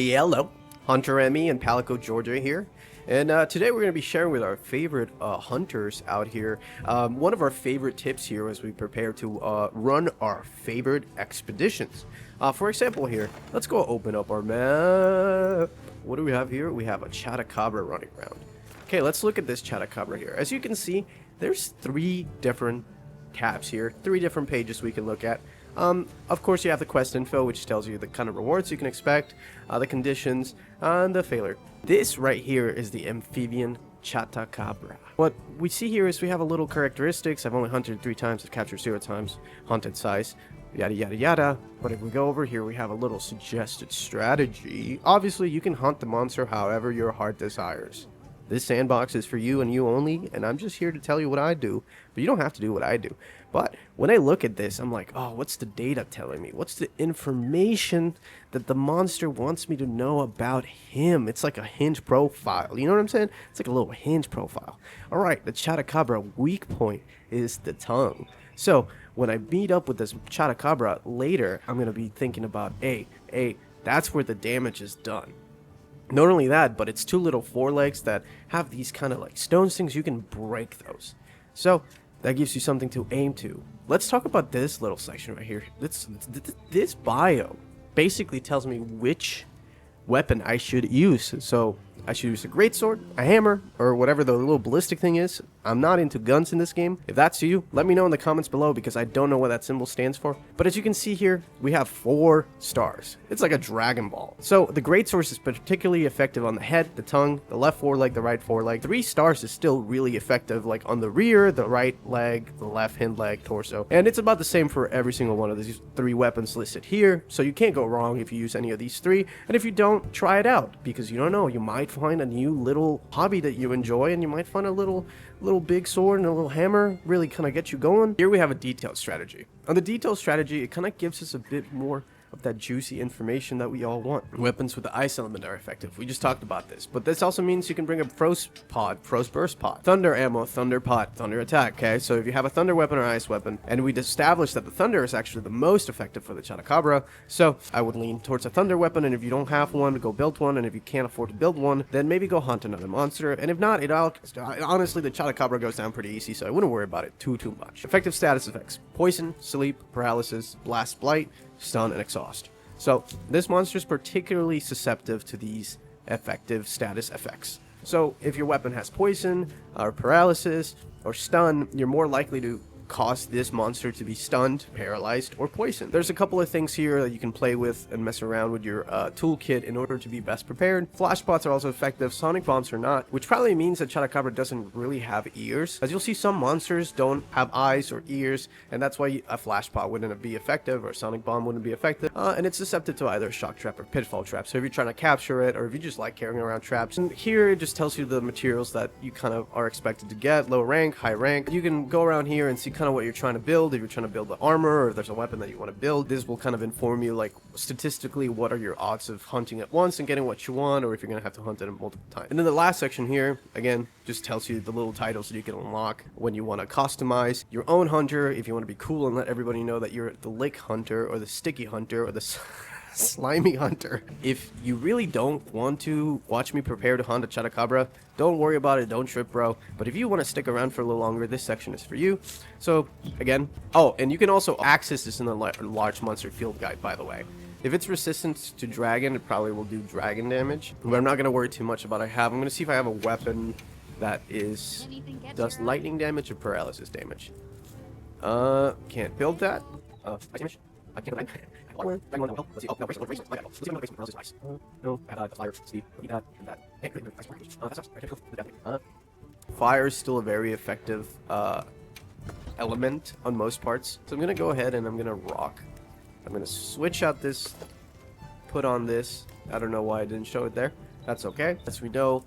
Hello, Hunter Emmy and Palico Georgia here, and today we're going to be sharing with our favorite hunters out here one of our favorite tips here as we prepare to run our favorite expeditions. For example here, let's go open up our map. What do we have here? We have a Chatacabra running around. Okay, let's look at this Chatacabra here. As you can see, there's three different tabs here, three different pages we can look at. Of course, you have the quest info, which tells you the kind of rewards you can expect, the conditions, and the failure. This right here is the amphibian Chatacabra. What we see here is we have a little characteristics. I've only hunted 3 times, I've captured 0 times, hunted size, yada yada yada. But if we go over here, we have a little suggested strategy. Obviously, you can hunt the monster however your heart desires. This sandbox is for you and you only, and I'm just here to tell you what I do, but you don't have to do what I do. But when I look at this, I'm like, oh, what's the data telling me? What's the information that the monster wants me to know about him? It's like a hinge profile, you know what I'm saying? It's like a little hinge profile. All right, the Chatacabra weak point is the tongue. So when I meet up with this Chatacabra later, I'm going to be thinking about, hey, that's where the damage is done. Not only that, but it's 2 little forelegs that have these kind of like stone things. You can break those. So that gives you something to aim to. Let's talk about this little section right here. This bio basically tells me which weapon I should use. So I should use a greatsword, a hammer, or whatever the little ballistic thing is. I'm not into guns in this game. If that's you, let me know in the comments below because I don't know what that symbol stands for. But as you can see here, we have 4 stars. It's like a Dragon Ball. So the greatsword is particularly effective on the head, the tongue, the left foreleg, the right foreleg. 3 stars is still really effective like on the rear, the right leg, the left hind leg, torso. And it's about the same for every single one of these 3 weapons listed here. So you can't go wrong if you use any of these 3. And if you don't, try it out because you don't know. You might find a new little hobby that you enjoy, and you might find a little big sword and a little hammer really kind of get you going. Here we have a detailed strategy. On the detailed strategy, it kind of gives us a bit more of that juicy information that we all want. Weapons with the ice element are effective. We just talked about this, but this also means you can bring a frost pod, frost burst pod, thunder ammo, thunder pot, thunder attack. Okay, so if you have a thunder weapon or ice weapon, and we'd established that the thunder is actually the most effective for the Chatacabra, so I would lean towards a thunder weapon. And if you don't have one, go build one. And if you can't afford to build one, then maybe go hunt another monster. And if not, honestly, the Chatacabra goes down pretty easy, so I wouldn't worry about it too much. Effective status effects: poison, sleep, paralysis, blast, blight, stun, and exhaust. So this monster is particularly susceptible to these effective status effects. So if your weapon has poison or paralysis or stun, you're more likely to cause this monster to be stunned, paralyzed, or poisoned. There's a couple of things here that you can play with and mess around with your toolkit in order to be best prepared. Flash pots are also effective, sonic bombs are not, which probably means that Chatacabra doesn't really have ears. As you'll see, some monsters don't have eyes or ears, and that's why a flash pot wouldn't be effective, or a sonic bomb wouldn't be effective, and it's susceptible to either a shock trap or pitfall trap. So if you're trying to capture it, or if you just like carrying around traps, and here it just tells you the materials that you kind of are expected to get: low rank, high rank. You can go around here and see kind of what you're trying to build. If you're trying to build the armor, or if there's a weapon that you want to build, this will kind of inform you, like, statistically what are your odds of hunting at once and getting what you want, or if you're gonna have to hunt it multiple times. And then the last section here again just tells you the little titles that you can unlock when you want to customize your own hunter. If you want to be cool and let everybody know that you're the lick hunter, or the sticky hunter, or the slimy hunter. If you really don't want to watch me prepare to hunt a Chatacabra, don't worry about it, don't trip, bro. But if you want to stick around for a little longer, this section is for you. So again, oh, and you can also access this in the large monster field guide, by the way. If it's resistant to dragon, it probably will do dragon damage, but I'm not going to worry too much about what I have. I'm going to see if I have a weapon that does lightning damage or paralysis damage. Can't build that. Ice damage. I can't. Let's see. Oh, no, bracelet. Let's see another bracelet. Ice. No, fire, speed, that, and that. Fire is still a very effective element on most parts. So I'm gonna go ahead and I'm gonna rock. I'm gonna switch out this, put on this. I don't know why I didn't show it there. That's okay. As we know,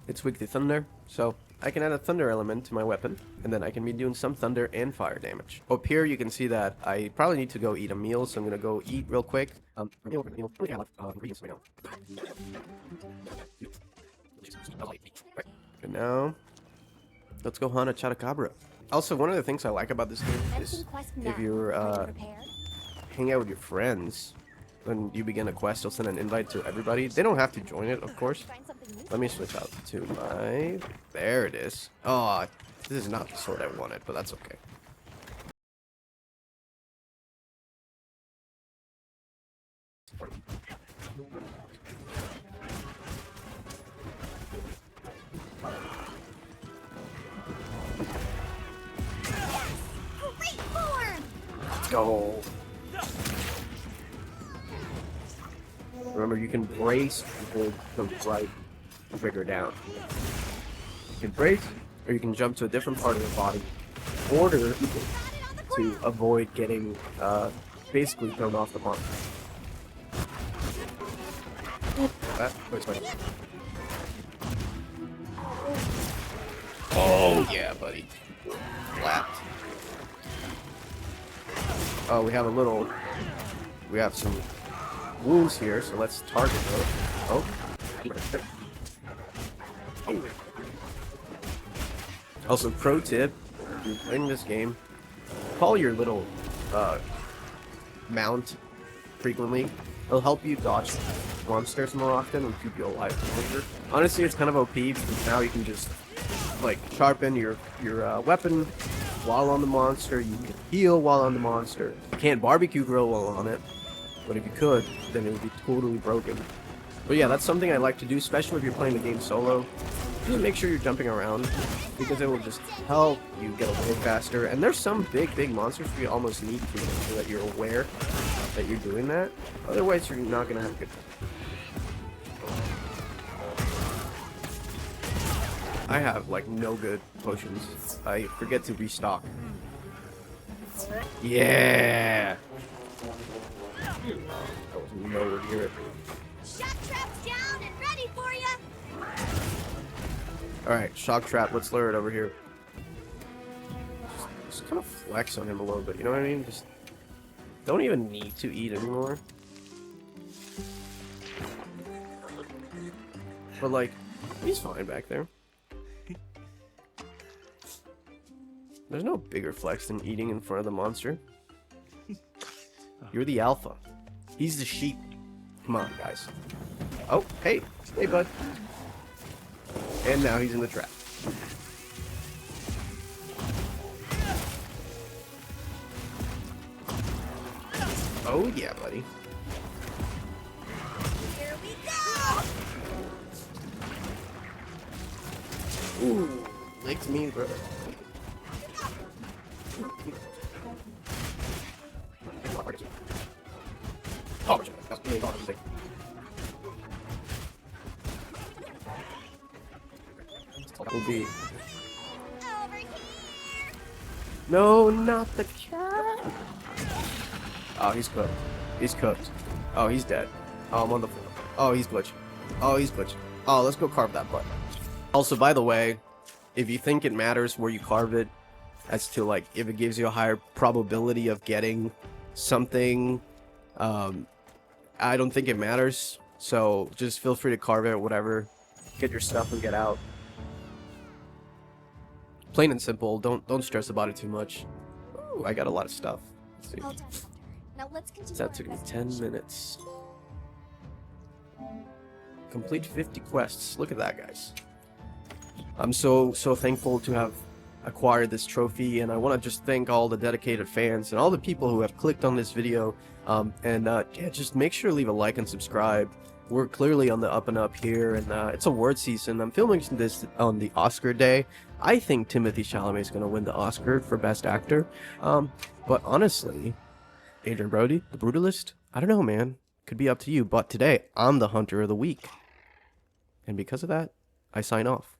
it's weak to thunder, so I can add a thunder element to my weapon, and then I can be doing some thunder and fire damage. Up here, you can see that I probably need to go eat a meal, so I'm gonna go eat real quick. And now, let's go hunt a Chatacabra. Also, one of the things I like about this game is if you're hang out with your friends, when you begin a quest, you'll send an invite to everybody. They don't have to join it, of course. Let me switch out to my... There it is. Oh, this is not the sword I wanted, but that's okay. Let's go. Remember, you can brace and hold the right trigger down. You can brace, or you can jump to a different part of the body in order to avoid getting basically thrown off the mark. Oh yeah, buddy. Flapped. Oh, we have some wounds here, so let's target those. Oh. Also, pro tip, if you're playing this game, call your little mount frequently. It'll help you dodge monsters more often and keep you alive longer. Honestly, it's kind of OP because now you can just like sharpen your weapon while on the monster. You can heal while on the monster. You can't barbecue grill while on it, but if you could, then it would be totally broken. But yeah, that's something I like to do, especially if you're playing the game solo. Just make sure you're jumping around, because it will just help you get away faster. And there's some big monsters where you almost need to make sure that you're aware that you're doing that. Otherwise, you're not gonna have a good time. I have like no good potions. I forget to restock. Yeah. I was nowhere near it. Shock trap's down and ready for you. Alright, shock trap, let's lure it over here. Just kind of flex on him a little bit, you know what I mean? Just don't even need to eat anymore. But like, he's fine back there. There's no bigger flex than eating in front of the monster. You're the alpha. He's the sheep. Come on, guys. Oh, hey. Hey, bud. And now he's in the trap. Oh, yeah, buddy. Here we go. Ooh, licked me, brother. Oh, that's really hard to say. Will be. Over here. No, not the cat. Oh, he's cooked. He's cooked. Oh, he's dead. Oh, I'm on the floor. Oh, he's glitching. Oh, he's glitching. Oh, let's go carve that butt. Also, by the way, if you think it matters where you carve it, as to like if it gives you a higher probability of getting something, I don't think it matters. So just feel free to carve it, whatever. Get your stuff and get out. Plain and simple. Don't stress about it too much. Ooh, I got a lot of stuff. Let's see. Well done, Hunter. Now let's continue. That took me 10 minutes. Complete 50 quests. Look at that, guys. I'm so thankful to have acquired this trophy, and I want to just thank all the dedicated fans and all the people who have clicked on this video. Yeah, just make sure to leave a like and subscribe. We're clearly on the up and up here, and it's award season. I'm filming this on the Oscar day. I think Timothée Chalamet is going to win the Oscar for Best Actor. But honestly, Adrian Brody, the Brutalist, I don't know, man. Could be up to you. But today, I'm the Hunter of the Week. And because of that, I sign off.